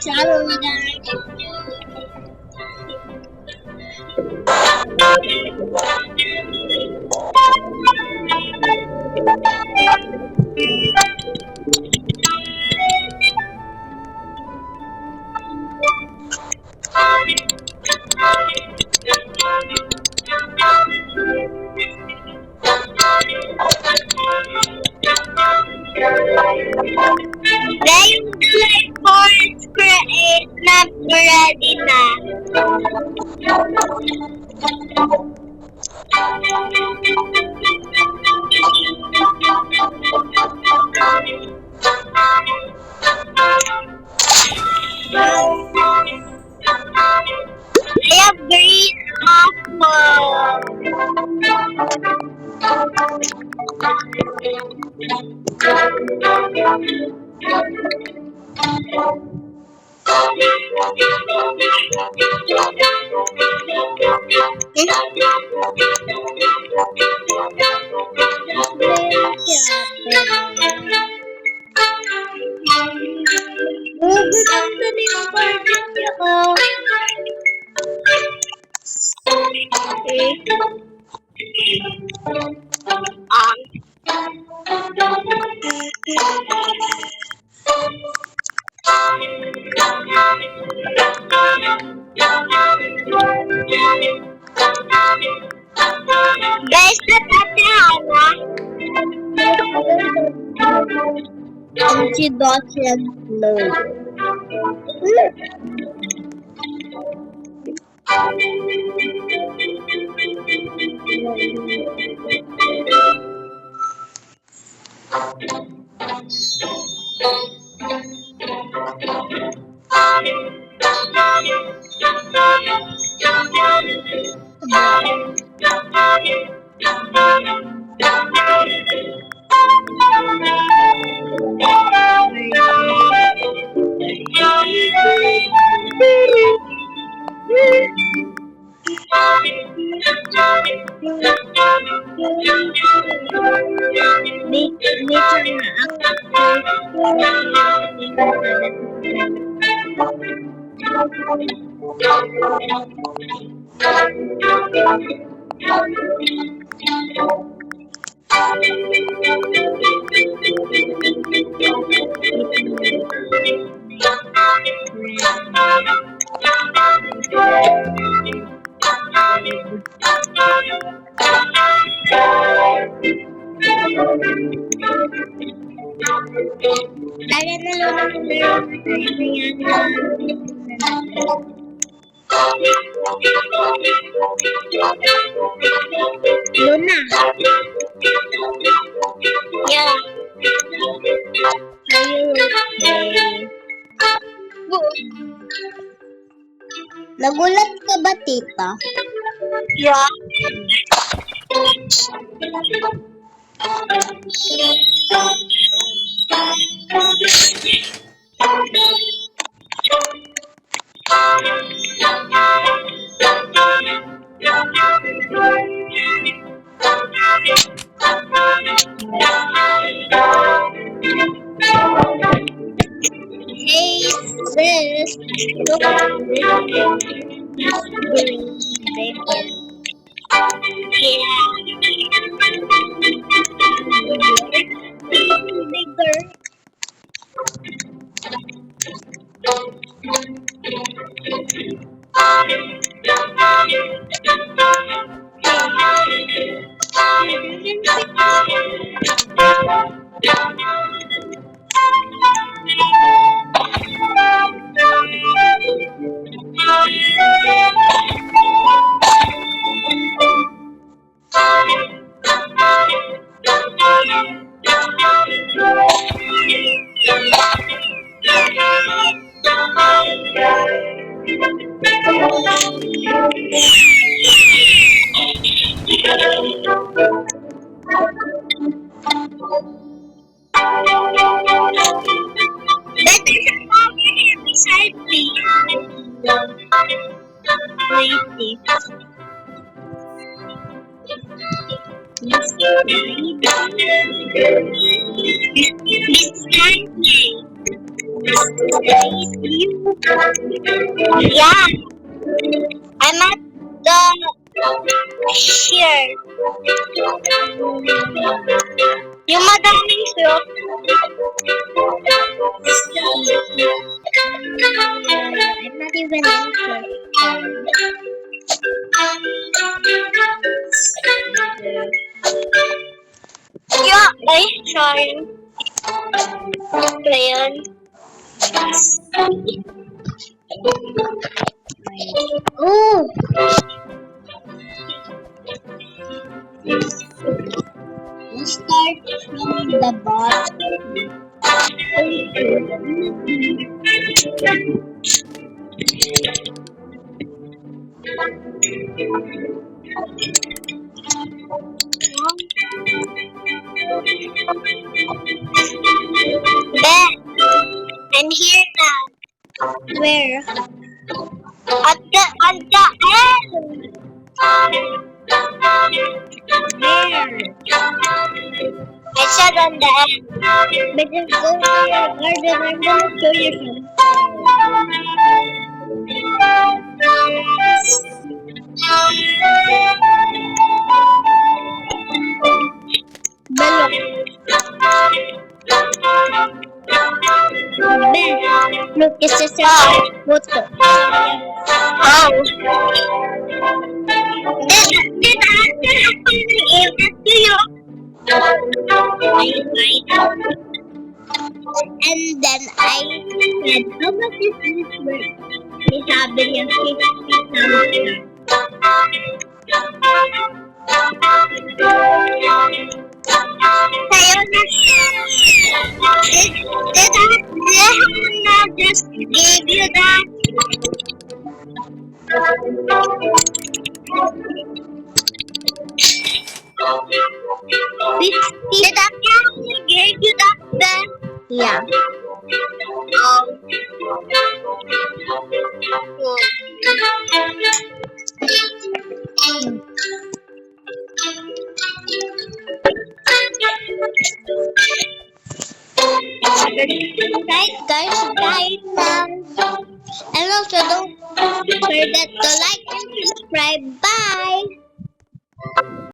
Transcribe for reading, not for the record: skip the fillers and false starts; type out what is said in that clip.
Channel Dahil yung force create na ready na. I have green Guys, natatawa. Empty dots and flow. Luna. Yeah. Are you okay? Nagulat ka ba, tita? Yeah. Hey, sis. Look at this. Bigger. Yeah. Bigger. That is a cover here beside me. Wait, Miss Kanye. Yeah, I'm at the here. Yung madaming fruit. I'm not even interested. Yeah, ay, sorry. Crayon. Oh! Let's start from the bottom. There, I'm here now. Where? At the end. Where? I said on the end. But just go to your garden. I'm gonna show you something. Ben, look, it's just a photo. Oh. Did I give it to you? And then I said, how much is this worth? May sabi niya, 50,000. Sa'yo na. Did I just gave you that? Did I actually gave you that then? Yeah. Right guys, and also don't forget to like and subscribe. Bye!